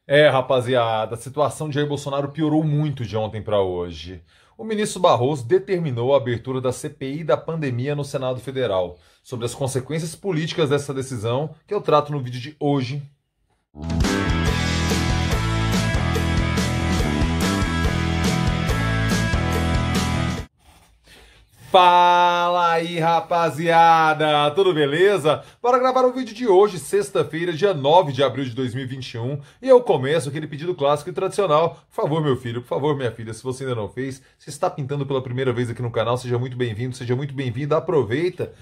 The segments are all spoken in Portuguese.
Rapaziada, a situação de Jair Bolsonaro piorou muito de ontem para hoje. O ministro Barroso determinou a abertura da CPI da pandemia no Senado Federal. Sobre as consequências políticas dessa decisão, que eu trato no vídeo de hoje. Fala aí, rapaziada! Tudo beleza? Bora gravar o vídeo de hoje, sexta-feira, dia 9 de abril de 2021. E eu começo aquele pedido clássico e tradicional. Por favor, meu filho, por favor, minha filha, se você ainda não fez, se está pintando pela primeira vez aqui no canal, seja muito bem-vindo, seja muito bem-vinda. Aproveita.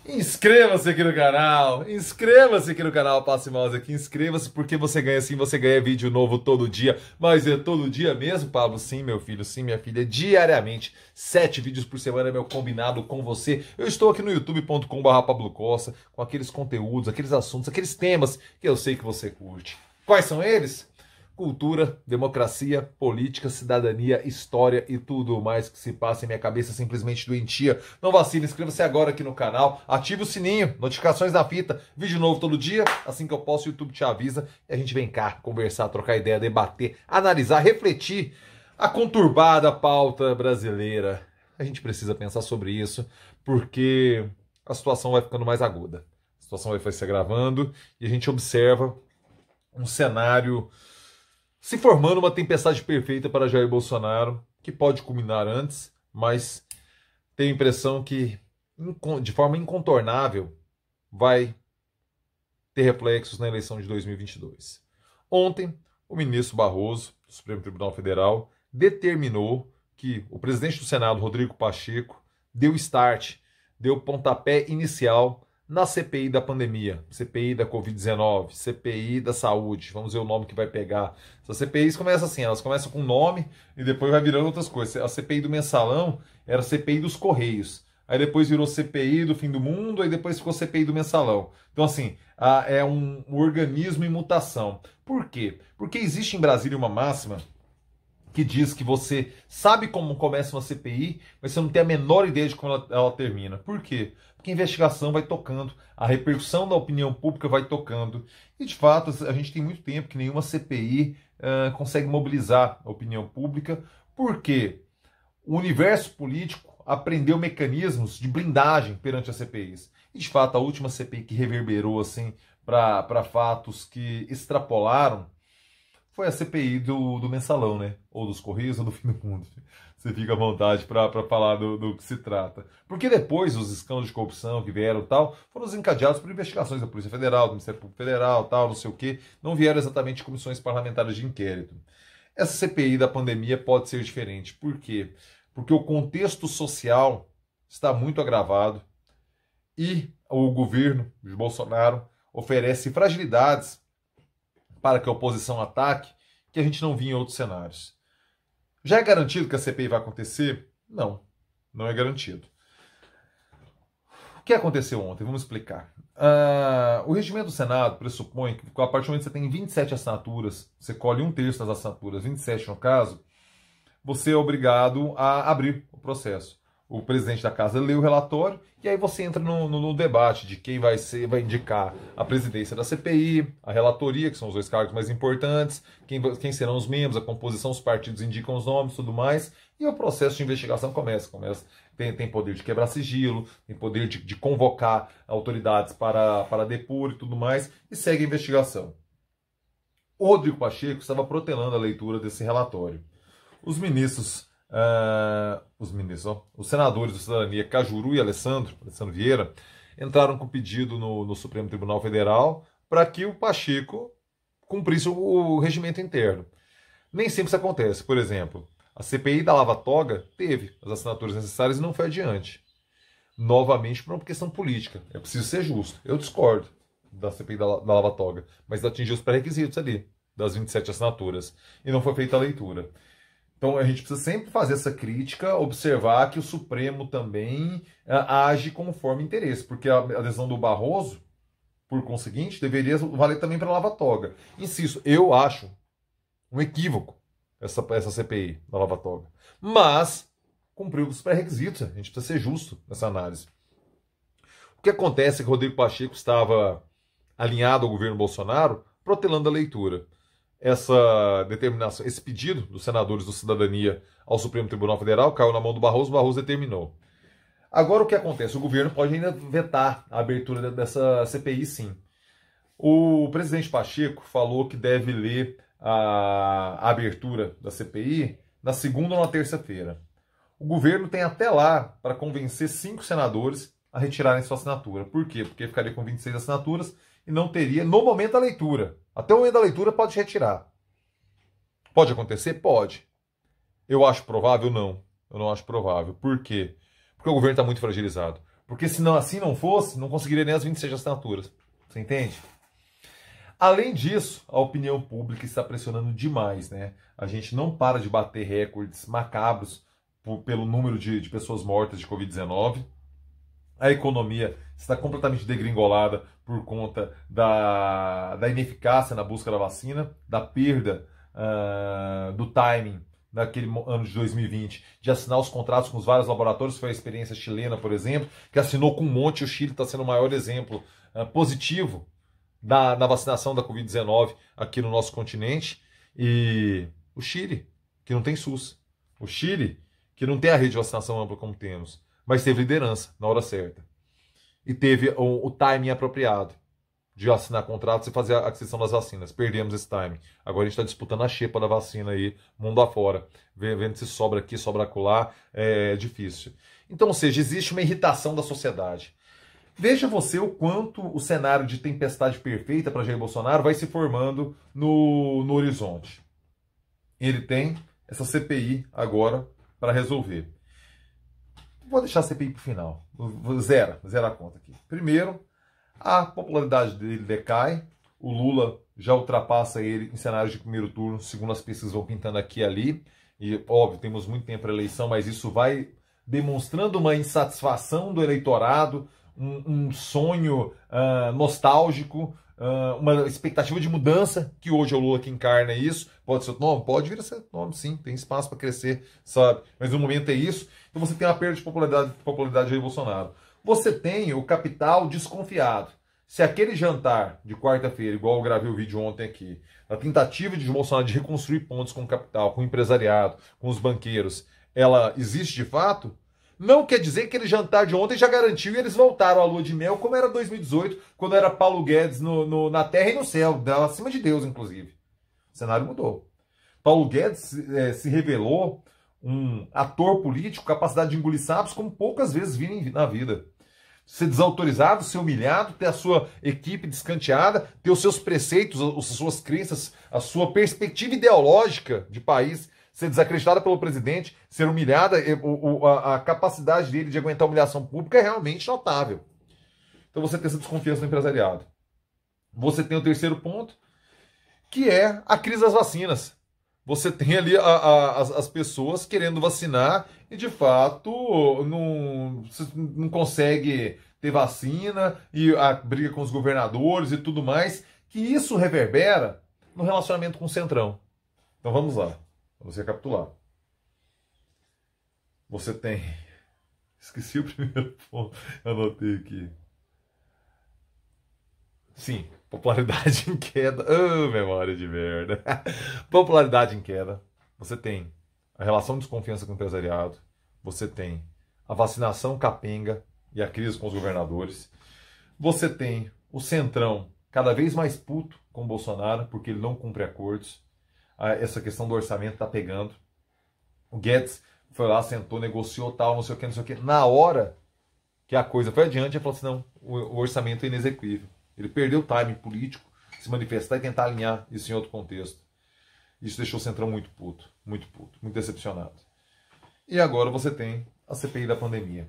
Inscreva-se aqui no canal, inscreva-se aqui no canal, passe mouse aqui, inscreva-se porque você ganha assim, você ganha vídeo novo todo dia, mas é todo dia mesmo, Pablo? Sim, meu filho, sim, minha filha, diariamente, 7 vídeos por semana é meu combinado com você. Eu estou aqui no youtube.com/Pablo Costa, com aqueles conteúdos, aqueles assuntos, aqueles temas que eu sei que você curte. Quais são eles? Cultura, democracia, política, cidadania, história e tudo mais que se passa em minha cabeça simplesmente doentia. Não vacile, inscreva-se agora aqui no canal, ative o sininho, notificações na fita, vídeo novo todo dia, assim que eu posto o YouTube te avisa e a gente vem cá conversar, trocar ideia, debater, analisar, refletir a conturbada pauta brasileira. A gente precisa pensar sobre isso porque a situação vai ficando mais aguda. A situação vai se agravando e a gente observa um cenário se formando uma tempestade perfeita para Jair Bolsonaro, que pode culminar antes, mas tenho a impressão que, de forma incontornável, vai ter reflexos na eleição de 2022. Ontem, o ministro Barroso, do Supremo Tribunal Federal, determinou que o presidente do Senado, Rodrigo Pacheco, deu start, deu pontapé inicial na CPI da pandemia, CPI da Covid-19, CPI da saúde, vamos ver o nome que vai pegar. Essas CPIs começam assim, elas começam com nome e depois vai virando outras coisas. A CPI do Mensalão era a CPI dos Correios, aí depois virou CPI do fim do mundo, aí depois ficou CPI do Mensalão. Então assim, é um organismo em mutação. Por quê? Porque existe em Brasília uma máxima que diz que você sabe como começa uma CPI, mas você não tem a menor ideia de como ela termina. Por quê? Porque a investigação vai tocando, a repercussão da opinião pública vai tocando. E, de fato, a gente tem muito tempo que nenhuma CPI consegue mobilizar a opinião pública. Por quê? O universo político aprendeu mecanismos de blindagem perante as CPIs. E, de fato, a última CPI que reverberou assim, para fatos que extrapolaram foi a CPI do Mensalão, né? Ou dos Correios ou do fim do mundo. Você fica à vontade para falar do que se trata. Porque depois os escândalos de corrupção que vieram tal, foram desencadeados por investigações da Polícia Federal, do Ministério Público Federal, tal, não sei o quê. Não vieram exatamente comissões parlamentares de inquérito. Essa CPI da pandemia pode ser diferente. Por quê? Porque o contexto social está muito agravado e o governo de Bolsonaro oferece fragilidades para que a oposição ataque, que a gente não via em outros cenários. Já é garantido que a CPI vai acontecer? Não, não é garantido. O que aconteceu ontem? Vamos explicar. O regimento do Senado pressupõe que a partir do momento que você tem 27 assinaturas, você colhe 1/3 das assinaturas, 27 no caso, você é obrigado a abrir o processo. O presidente da casa lê o relatório e aí você entra no debate de quem vai indicar a presidência da CPI, a relatoria, que são os 2 cargos mais importantes, quem serão os membros, a composição, os partidos indicam os nomes, tudo mais, e o processo de investigação começa. Tem poder de quebrar sigilo, tem poder de convocar autoridades para depor e tudo mais, e segue a investigação. O Rodrigo Pacheco estava protelando a leitura desse relatório. Os senadores do Cidadania, Cajuru e Alessandro Vieira, entraram com pedido no Supremo Tribunal Federal para que o Pacheco cumprisse o regimento interno. Nem sempre isso acontece. Por exemplo, a CPI da Lava Toga teve as assinaturas necessárias e não foi adiante. Novamente por uma questão política. É preciso ser justo. Eu discordo da CPI da Lava Toga, mas atingiu os pré-requisitos ali, das 27 assinaturas. E não foi feita a leitura. Então a gente precisa sempre fazer essa crítica, observar que o Supremo também age conforme interesse, porque a decisão do Barroso, por conseguinte, deveria valer também para a Lava Toga. Insisto, eu acho um equívoco essa CPI da Lava Toga. Mas cumpriu os pré-requisitos, a gente precisa ser justo nessa análise. O que acontece é que o Rodrigo Pacheco estava alinhado ao governo Bolsonaro, protelando a leitura. essa determinação, esse pedido dos senadores do Cidadania ao Supremo Tribunal Federal, caiu na mão do Barroso, o Barroso determinou. Agora o que acontece? O governo pode ainda vetar a abertura dessa CPI, sim. O presidente Pacheco falou que deve ler a abertura da CPI na segunda ou na terça-feira. O governo tem até lá para convencer 5 senadores a retirarem sua assinatura. Por quê? Porque ficaria com 26 assinaturas e não teria no momento da leitura. Até o momento da leitura pode retirar. Pode acontecer? Pode. Eu acho provável? Não. Eu não acho provável. Por quê? Porque o governo está muito fragilizado. Porque se não, assim não fosse, não conseguiria nem as 26 assinaturas. Você entende? Além disso, a opinião pública está pressionando demais, né? A gente não para de bater recordes macabros pelo número de pessoas mortas de Covid-19. A economia está completamente degringolada por conta da ineficácia na busca da vacina, da perda do timing naquele ano de 2020, de assinar os contratos com os vários laboratórios. Foi a experiência chilena, por exemplo, que assinou com um monte. O Chile está sendo o maior exemplo positivo na vacinação da Covid-19 aqui no nosso continente. E o Chile, que não tem SUS. O Chile, que não tem a rede de vacinação ampla como temos, mas teve liderança na hora certa. E teve o timing apropriado de assinar contratos e fazer a aquisição das vacinas. Perdemos esse timing. Agora a gente está disputando a xepa da vacina aí, mundo afora. Vendo se sobra aqui, sobra acolá, é difícil. Então, ou seja, existe uma irritação da sociedade. Veja você o quanto o cenário de tempestade perfeita para Jair Bolsonaro vai se formando no horizonte. Ele tem essa CPI agora para resolver. Vou deixar a CPI para o final. Zera a conta aqui. Primeiro, a popularidade dele decai. O Lula já ultrapassa ele em cenários de primeiro turno, segundo as pesquisas vão pintando aqui e ali. E, óbvio, temos muito tempo para a eleição, mas isso vai demonstrando uma insatisfação do eleitorado, um sonho nostálgico, uma expectativa de mudança, que hoje é o Lula que encarna isso. Pode ser outro nome? Pode vir a ser outro nome, sim. Tem espaço para crescer, sabe? Mas no momento é isso. Então você tem uma perda de popularidade de Jair Bolsonaro. Você tem o capital desconfiado. Se aquele jantar de quarta-feira, igual eu gravei o vídeo ontem aqui, a tentativa de Bolsonaro de reconstruir pontos com o capital, com o empresariado, com os banqueiros, ela existe de fato, não quer dizer que aquele jantar de ontem já garantiu e eles voltaram à lua de mel, como era 2018, quando era Paulo Guedes na terra e no céu, acima de Deus, inclusive. O cenário mudou. Paulo Guedes se revelou um ator político, capacidade de engolir sapos como poucas vezes vi na vida. Ser desautorizado, ser humilhado, ter a sua equipe descanteada, ter os seus preceitos, as suas crenças, a sua perspectiva ideológica de país ser desacreditada pelo presidente, ser humilhada, a capacidade dele de aguentar a humilhação pública é realmente notável. Então você tem essa desconfiança do empresariado. Você tem o terceiro ponto, que é a crise das vacinas. Você tem ali as pessoas querendo vacinar e, de fato, não consegue ter vacina e a briga com os governadores e tudo mais, que isso reverbera no relacionamento com o Centrão. Então vamos lá, vamos recapitular. Você tem... Esqueci o primeiro ponto, anotei aqui. Sim, popularidade em queda. Oh, memória de merda. Popularidade em queda. Você tem a relação de desconfiança com o empresariado. Você tem a vacinação capenga e a crise com os governadores. Você tem o Centrão cada vez mais puto com o Bolsonaro, porque ele não cumpre acordos. Essa questão do orçamento está pegando. O Guedes foi lá, sentou, negociou tal, não sei o que, não sei o que. Na hora que a coisa foi adiante, ele falou assim, não, o orçamento é inexequível. Ele perdeu o timing político, se manifestar e tentar alinhar isso em outro contexto. Isso deixou o Centrão muito puto, muito decepcionado. E agora você tem a CPI da pandemia.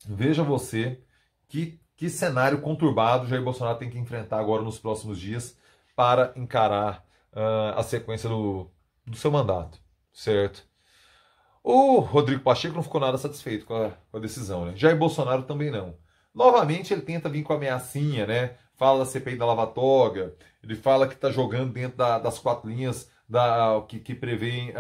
Veja você que cenário conturbado Jair Bolsonaro tem que enfrentar agora nos próximos dias para encarar a sequência do seu mandato, certo? O Rodrigo Pacheco não ficou nada satisfeito com a decisão, né? Jair Bolsonaro também não. Novamente ele tenta vir com a ameaçinha, né? Fala da CPI da Lava Toga, ele fala que está jogando dentro das 4 linhas que prevê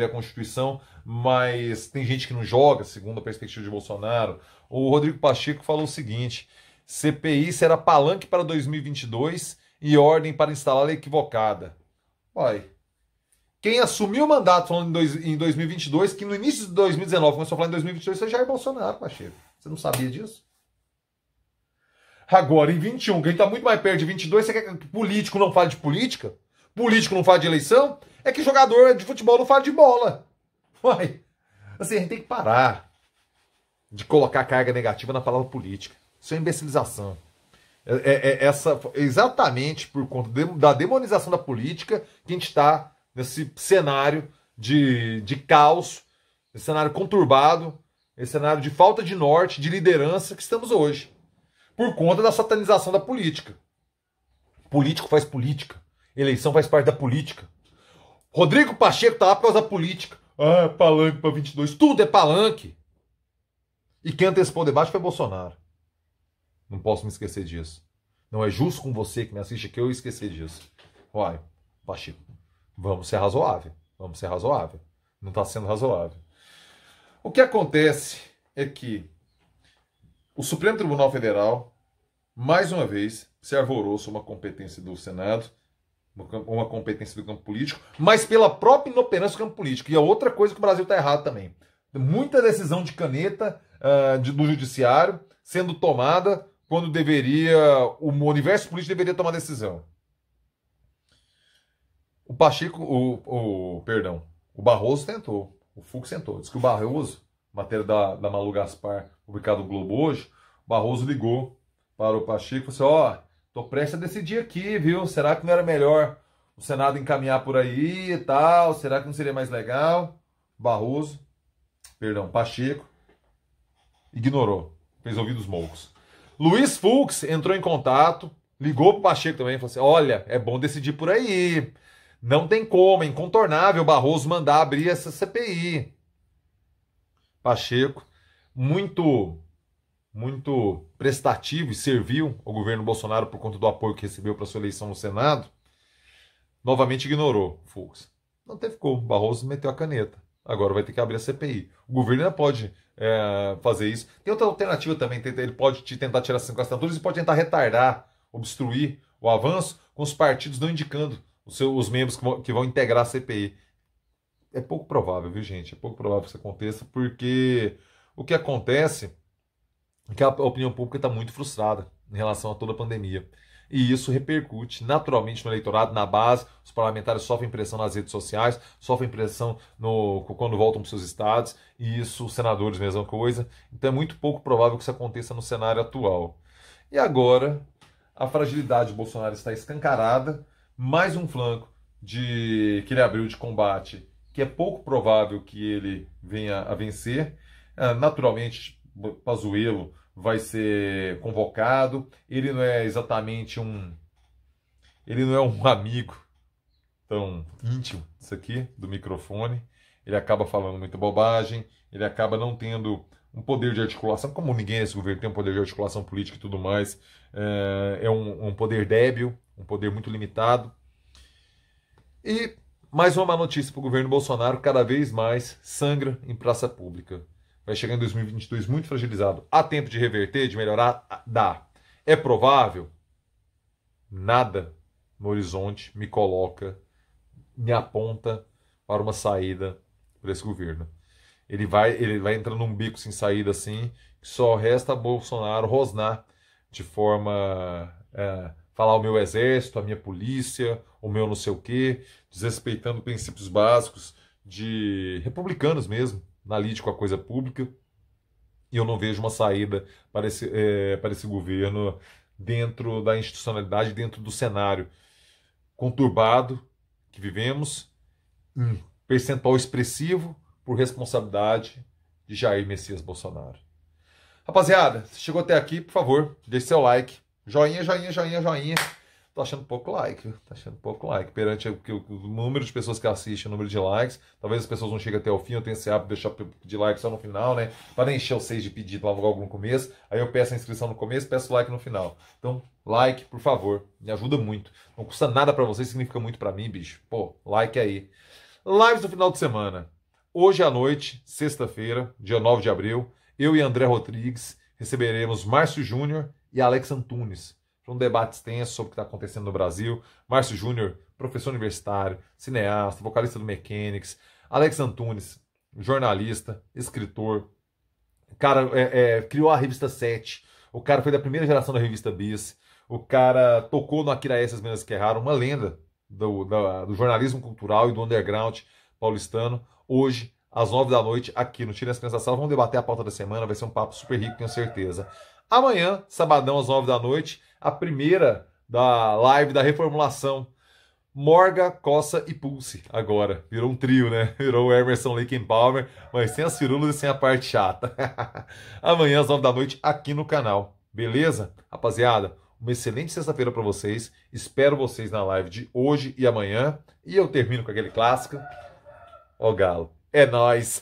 a Constituição, mas tem gente que não joga, segundo a perspectiva de Bolsonaro. O Rodrigo Pacheco falou o seguinte: CPI será palanque para 2022 e ordem para instalá-la equivocada. Uai. Quem assumiu o mandato falando em 2022, que no início de 2019 começou a falar em 2022, foi Jair Bolsonaro, Pacheco. Você não sabia disso? Agora, em 21, que a gente está muito mais perto de 22, você quer que político não fale de política? Político não fala de eleição? É que jogador de futebol não fala de bola. Uai. Assim, a gente tem que parar de colocar carga negativa na palavra política. Isso é imbecilização. Exatamente por conta da demonização da política que a gente está nesse cenário de caos, esse cenário conturbado, esse cenário de falta de norte, de liderança que estamos hoje. Por conta da satanização da política. Político faz política. Eleição faz parte da política. Rodrigo Pacheco tá lá por causa da política. Ah, palanque para 22. Tudo é palanque. E quem antecipou o debate foi Bolsonaro. Não posso me esquecer disso. Não é justo com você que me assiste que eu esquecer disso. Uai, Pacheco, vamos ser razoável. Vamos ser razoável. Não está sendo razoável. O que acontece é que o Supremo Tribunal Federal, mais uma vez, se arvorou sobre uma competência do Senado, uma competência do campo político, mas pela própria inoperância do campo político. E a outra coisa que o Brasil está errado também. Muita decisão de caneta do judiciário sendo tomada quando deveria, o universo político deveria tomar decisão. O Pacheco, perdão, o Barroso tentou, o Fux tentou. Diz que o Barroso, matéria da Malu Gaspar, publicado no Globo hoje, o Barroso ligou para o Pacheco e falou assim, tô prestes a decidir aqui, viu? Será que não era melhor o Senado encaminhar por aí e tal? Será que não seria mais legal? Pacheco, ignorou, fez ouvidos moucos. Luiz Fux entrou em contato, ligou pro Pacheco também e falou assim, olha, é bom decidir por aí. Não tem como, é incontornável o Barroso mandar abrir essa CPI. Pacheco, muito prestativo e servil ao governo Bolsonaro por conta do apoio que recebeu para sua eleição no Senado, novamente ignorou Fux. Não teve como, Barroso meteu a caneta. Agora vai ter que abrir a CPI. O governo ainda pode fazer isso. Tem outra alternativa também, ele pode tentar tirar 5 assinaturas e pode tentar retardar, obstruir o avanço com os partidos não indicando os membros que vão integrar a CPI. É pouco provável, viu, gente? É pouco provável que isso aconteça, porque o que acontece é que a opinião pública está muito frustrada em relação a toda a pandemia. E isso repercute naturalmente no eleitorado, na base. Os parlamentares sofrem pressão nas redes sociais, sofrem pressão quando voltam para os seus estados, e isso, os senadores, mesma coisa. Então é muito pouco provável que isso aconteça no cenário atual. E agora, a fragilidade de Bolsonaro está escancarada, mais um flanco que ele abriu de combate, que é pouco provável que ele venha a vencer. Naturalmente, Pazuello vai ser convocado. Ele não é exatamente ele não é um amigo tão íntimo disso aqui, do microfone. Ele acaba falando muita bobagem, ele acaba não tendo um poder de articulação, como ninguém nesse governo tem um poder de articulação política e tudo mais. É um poder débil, um poder muito limitado. E mais uma má notícia para o governo Bolsonaro, cada vez mais sangra em praça pública. Vai chegar em 2022 muito fragilizado. Há tempo de reverter, de melhorar? Dá. É provável? Nada no horizonte me aponta para uma saída para esse governo. Ele vai entrando num beco sem saída assim, que só resta Bolsonaro rosnar de forma... falar o meu exército, a minha polícia, o meu não sei o quê, desrespeitando princípios básicos de republicanos mesmo, na lide com a coisa pública, e eu não vejo uma saída para esse governo dentro da institucionalidade, dentro do cenário conturbado que vivemos, em percentual expressivo por responsabilidade de Jair Messias Bolsonaro. Rapaziada, se chegou até aqui, por favor, deixe seu like, joinha, joinha, joinha, joinha. Tô achando pouco like, viu? Tô achando pouco like. Perante o número de pessoas que assistem, o número de likes, talvez as pessoas não cheguem até o fim, eu tenho esse hábito de deixar de like só no final, né? Para não encher o 6 de pedido logo no começo. Aí eu peço a inscrição no começo, peço like no final. Então, like, por favor, me ajuda muito. Não custa nada para vocês, significa muito para mim, bicho. Pô, like aí. Lives no final de semana. Hoje à noite, sexta-feira, dia 9 de abril, eu e André Rodrigues receberemos Márcio Júnior e Alex Antunes, para um debate extenso sobre o que está acontecendo no Brasil. Márcio Júnior, professor universitário, cineasta, vocalista do Mechanics. Alex Antunes, jornalista, escritor. O cara criou a revista 7. O cara foi da primeira geração da revista Bis. O cara tocou no Akira S. As Meninas que Erraram, uma lenda do jornalismo cultural e do underground paulistano. Hoje, às 9 da noite, aqui no Tira as Crianças da Sala, vamos debater a pauta da semana. Vai ser um papo super rico, tenho certeza. Amanhã, sabadão, às 9 da noite, a primeira da live da reformulação. Morga, Coça e Pulse agora. Virou um trio, né? Virou o Emerson, Lake and Palmer, mas sem as firulas e sem a parte chata. Amanhã, às 9 da noite, aqui no canal. Beleza? Rapaziada, uma excelente sexta-feira para vocês. Espero vocês na live de hoje e amanhã. E eu termino com aquele clássico. Ó Galo, é nóis!